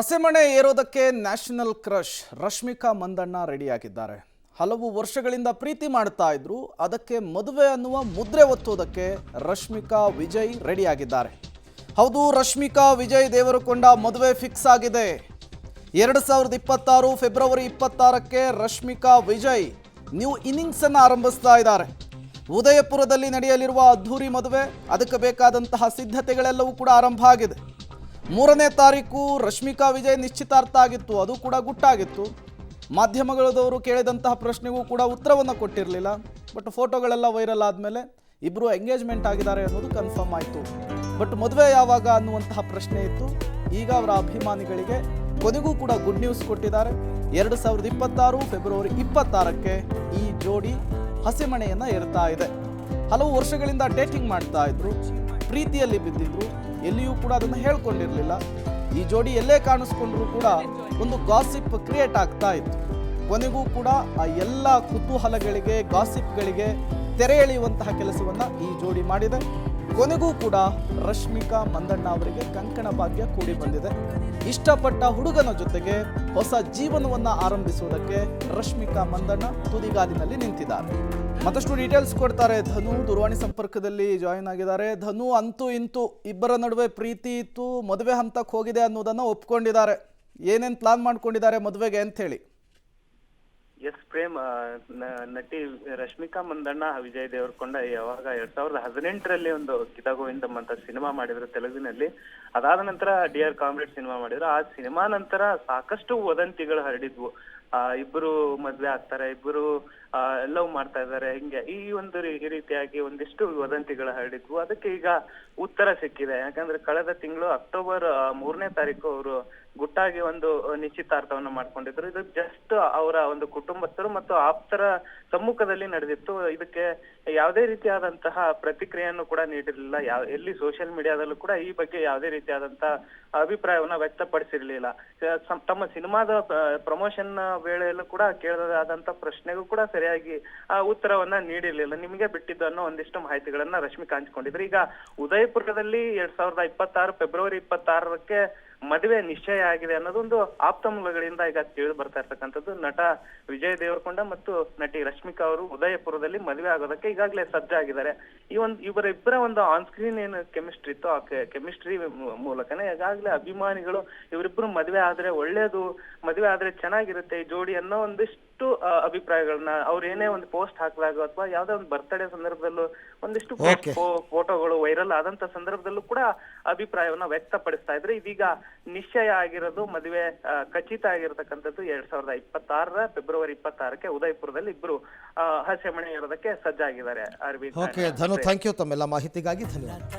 ಹಸೆಮಣೆ ಏರೋದಕ್ಕೆ national crush Rashmika Mandanna ರೆಡಿಯಾಗಿದ್ದಾರೆ. ಹಲವು ವರ್ಷಗಳಿಂದ ಪ್ರೀತಿ ಮಾಡ್ತಾ ಇದ್ರು. ಅದಕ್ಕೆ ಮದುವೆ ಅನ್ನುವ ಮುದ್ರೆ ಒತ್ತೋದಕ್ಕೆ ರಶ್ಮಿಕಾ ವಿಜಯ್ ರೆಡಿಯಾಗಿದ್ದಾರೆ. ಹೌದು, ರಶ್ಮಿಕಾ ವಿಜಯ್ ದೇವರಕೊಂಡ ಮದುವೆ ಫಿಕ್ಸ್ ಆಗಿದೆ. 2026 ಫೆಬ್ರವರಿ 26ಕ್ಕೆ ರಶ್ಮಿಕಾ ವಿಜಯ್ ನ್ಯೂ ಇನ್ನಿಂಗ್ಸ್ ಅನ್ನು ಆರಂಭಿಸ್ತಾ ಇದ್ದಾರೆ. ಉದಯಪುರದಲ್ಲಿ ನಡೆಯಲಿರುವ ಅದ್ಧೂರಿ ಮದುವೆ, ಅದಕ್ಕೆ ಬೇಕಾದಂತಹ ಸಿದ್ಧತೆಗಳೆಲ್ಲವೂ ಕೂಡ ಆರಂಭ ಆಗಿದೆ. 3ನೇ ತಾರೀಕು ರಶ್ಮಿಕಾ ವಿಜಯ್ ನಿಶ್ಚಿತಾರ್ಥ ಆಗಿತ್ತು, ಅದು ಕೂಡ ಗುಟ್ಟಾಗಿತ್ತು. ಮಾಧ್ಯಮಗಳದವರು ಕೇಳಿದಂತಹ ಪ್ರಶ್ನೆಗೂ ಕೂಡ ಉತ್ತರವನ್ನು ಕೊಟ್ಟಿರಲಿಲ್ಲ. ಬಟ್ ಫೋಟೋಗಳೆಲ್ಲ ವೈರಲ್ ಆದಮೇಲೆ ಇಬ್ಬರು ಎಂಗೇಜ್ಮೆಂಟ್ ಆಗಿದ್ದಾರೆ ಅನ್ನೋದು ಕನ್ಫರ್ಮ್ ಆಯಿತು. ಬಟ್ ಮದುವೆ ಯಾವಾಗ ಅನ್ನುವಂತಹ ಪ್ರಶ್ನೆ ಇತ್ತು. ಈಗ ಅವರ ಅಭಿಮಾನಿಗಳಿಗೆ ಕೊನೆಗೂ ಕೂಡ ಗುಡ್ ನ್ಯೂಸ್ ಕೊಟ್ಟಿದ್ದಾರೆ. 2026 ಫೆಬ್ರವರಿ 26ಕ್ಕೆ ಈ ಜೋಡಿ ಹಸೆಮಣೆಯನ್ನು ಏರ್ತಾ ಇದೆ. ಹಲವು ವರ್ಷಗಳಿಂದ ಡೇಟಿಂಗ್ ಮಾಡ್ತಾ ಇದ್ರು, ಪ್ರೀತಿಯಲ್ಲಿ ಬಿದ್ದಿದ್ರು, ಎಲ್ಲಿಯೂ ಕೂಡ ಅದನ್ನು ಹೇಳ್ಕೊಂಡಿರಲಿಲ್ಲ. ಈ ಜೋಡಿ ಎಲ್ಲೇ ಕಾಣಿಸ್ಕೊಂಡ್ರೂ ಕೂಡ ಒಂದು ಗಾಸಿಪ್ ಕ್ರಿಯೇಟ್ ಆಗ್ತಾ ಇತ್ತು. ಕೊನೆಗೂ ಕೂಡ ಆ ಎಲ್ಲ ಕುತೂಹಲಗಳಿಗೆ, ಗಾಸಿಪ್ಗಳಿಗೆ ತೆರೆ ಎಳೆಯುವಂತಹ ಕೆಲಸವನ್ನು ಈ ಜೋಡಿ ಮಾಡಿದೆ. ಕೊನೆಗೂ ಕೂಡ ರಶ್ಮಿಕಾ ಮಂದಣ್ಣ ಅವರಿಗೆ ಕಂಕಣ ಭಾಗ್ಯ ಕೂಡಿ ಬಂದಿದೆ. ಇಷ್ಟಪಟ್ಟ ಹುಡುಗನ ಜೊತೆಗೆ ಹೊಸ ಜೀವನವನ್ನು ಆರಂಭಿಸುವುದಕ್ಕೆ ರಶ್ಮಿಕಾ ಮಂದಣ್ಣ ತುದಿಗಾಲಿನಲ್ಲಿ ನಿಂತಿದ್ದಾರೆ. ಮತ್ತಷ್ಟು ಡೀಟೇಲ್ಸ್ ಕೊಡ್ತಾರೆ ಧನು, ದೂರವಾಣಿ ಸಂಪರ್ಕದಲ್ಲಿ ಜಾಯಿನ್ ಆಗಿದ್ದಾರೆ. ಧನು, ಅಂತೂ ಇಂತೂ ಇಬ್ಬರ ನಡುವೆ ಪ್ರೀತಿ ಇತ್ತು, ಮದುವೆ ಹಂತಕ್ಕೆ ಹೋಗಿದೆ ಅನ್ನೋದನ್ನು ಒಪ್ಕೊಂಡಿದ್ದಾರೆ. ಏನೇನು ಪ್ಲಾನ್ ಮಾಡ್ಕೊಂಡಿದ್ದಾರೆ ಮದುವೆಗೆ ಅಂತ ಹೇಳಿ? ಎಸ್ ಪ್ರೇಮ್, ನಟಿ ರಶ್ಮಿಕಾ ಮಂದಣ್ಣ ವಿಜಯ್ ದೇವರಕೊಂಡ ಯಾವಾಗ 2018ರಲ್ಲಿ ಒಂದು ಗೀತಾ ಗೋವಿಂದಂ ಅಂತ ಸಿನಿಮಾ ಮಾಡಿದ್ರು ತೆಲುಗಿನಲ್ಲಿ. ಅದಾದ ನಂತರ ಡಿಯರ್ ಕಾಮ್ರೇಡ್ ಸಿನಿಮಾ ಮಾಡಿದ್ರು. ಆ ಸಿನಿಮಾ ನಂತರ ಸಾಕಷ್ಟು ವದಂತಿಗಳು ಹರಡಿದ್ವು. ಇಬ್ಬರು ಮದ್ವೆ ಆಗ್ತಾರೆ, ಇಬ್ಬರು ಲವ್ ಮಾಡ್ತಾ ಇದ್ದಾರೆ, ಹಿಂಗೆ ಈ ಒಂದು ರೀತಿಯಾಗಿ ಒಂದಿಷ್ಟು ವದಂತಿಗಳು ಹರಡಿದ್ವು. ಅದಕ್ಕೆ ಈಗ ಉತ್ತರ ಸಿಕ್ಕಿದೆ. ಯಾಕಂದ್ರೆ ಕಳೆದ ತಿಂಗಳು ಅಕ್ಟೋಬರ್ 3ನೇ ತಾರೀಕು ಅವರು ಗುಟ್ಟಾಗಿ ಒಂದು ನಿಶ್ಚಿತಾರ್ಥವನ್ನು ಮಾಡ್ಕೊಂಡಿದ್ರು. ಇದು ಜಸ್ಟ್ ಅವರ ಒಂದು ಕುಟುಂಬಸ್ಥರು ಮತ್ತು ಆಪ್ತರ ಸಮ್ಮುಖದಲ್ಲಿ ನಡೆದಿತ್ತು. ಇದಕ್ಕೆ ಯಾವುದೇ ರೀತಿಯಾದಂತಹ ಪ್ರತಿಕ್ರಿಯೆಯನ್ನು ಕೂಡ ನೀಡಿರಲಿಲ್ಲ. ಎಲ್ಲಿ ಸೋಷಿಯಲ್ ಮೀಡಿಯಾದಲ್ಲೂ ಕೂಡ ಈ ಬಗ್ಗೆ ಯಾವುದೇ ರೀತಿಯಾದಂತಹ ಅಭಿಪ್ರಾಯವನ್ನ ವ್ಯಕ್ತಪಡಿಸಿರ್ಲಿಲ್ಲ. ತಮ್ಮ ಸಿನಿಮಾದ ಪ್ರಮೋಷನ್ ವೇಳೆಯಲ್ಲೂ ಕೂಡ ಕೇಳದಾದಂತ ಪ್ರಶ್ನೆಗೂ ಕೂಡ ಸರಿಯಾಗಿ ಉತ್ತರವನ್ನ ನೀಡಿರ್ಲಿಲ್ಲ. ನಿಮಗೆ ಬಿಟ್ಟಿದ್ದು ಅನ್ನೋ ಒಂದಿಷ್ಟು ಮಾಹಿತಿಗಳನ್ನ ರಶ್ಮಿಕಾ ಹಂಚಿಕೊಂಡಿದ್ರು. ಈಗ ಉದಯಪುರದಲ್ಲಿ 2026 ಫೆಬ್ರವರಿ 26ಕ್ಕೆ ಮದುವೆ ನಿಶ್ಚಯ ಆಗಿದೆ ಅನ್ನೋದೊಂದು ಆಪ್ತ ಮೂಲಗಳಿಂದ ಈಗ ತಿಳಿದು ಬರ್ತಾ ಇರ್ತಕ್ಕಂಥದ್ದು. ನಟ ವಿಜಯ್ ದೇವರಕೊಂಡ ಮತ್ತು ನಟಿ ರಶ್ಮಿಕಾ ಅವರು ಉದಯಪುರದಲ್ಲಿ ಮದುವೆ ಆಗೋದಕ್ಕೆ ಈಗಾಗಲೇ ಸಜ್ಜಾಗಿದ್ದಾರೆ. ಇವರಿಬ್ಬರ ಒಂದು ಆನ್ ಸ್ಕ್ರೀನ್ ಏನು ಕೆಮಿಸ್ಟ್ರಿ ಇತ್ತು, ಆ ಕೆಮಿಸ್ಟ್ರಿ ಮೂಲಕನೇ ಈಗಾಗಲೇ ಅಭಿಮಾನಿಗಳು ಇವರಿಬ್ಬರು ಮದುವೆ ಆದ್ರೆ ಒಳ್ಳೇದು, ಮದುವೆ ಆದ್ರೆ ಚೆನ್ನಾಗಿರುತ್ತೆ ಈ ಜೋಡಿ ಅನ್ನೋ ಒಂದಿಷ್ಟು ಅಭಿಪ್ರಾಯಗಳನ್ನ ಅವ್ರು ಏನೇ ಒಂದು ಪೋಸ್ಟ್ ಹಾಕಿದಾಗ ಅಥವಾ ಯಾವ್ದೋ ಒಂದು ಬರ್ತ್ಡೇ ಸಂದರ್ಭದಲ್ಲೂ ಒಂದಿಷ್ಟು ಫೋಟೋಗಳು ವೈರಲ್ ಆದಂತ ಸಂದರ್ಭದಲ್ಲೂ ಕೂಡ ಅಭಿಪ್ರಾಯವನ್ನ ವ್ಯಕ್ತಪಡಿಸ್ತಾ ಇದ್ರೆ. ಇದೀಗ ನಿಶ್ಚಯ ಆಗಿರೋದು, ಮದುವೆ ಖಚಿತ ಆಗಿರತಕ್ಕಂಥದ್ದು 2026 ಫೆಬ್ರವರಿ 26ಕ್ಕೆ ಉದಯಪುರದಲ್ಲಿ ಇಬ್ರು ಹಸೆಮಣೆ ಇರೋದಕ್ಕೆ ಸಜ್ಜಾಗಿದ್ದಾರೆ. ಧನು, ಥ್ಯಾಂಕ್ ಯು ತಮ್ಮೆಲ್ಲ ಮಾಹಿತಿಗಾಗಿ ಧನ್ಯವಾದ.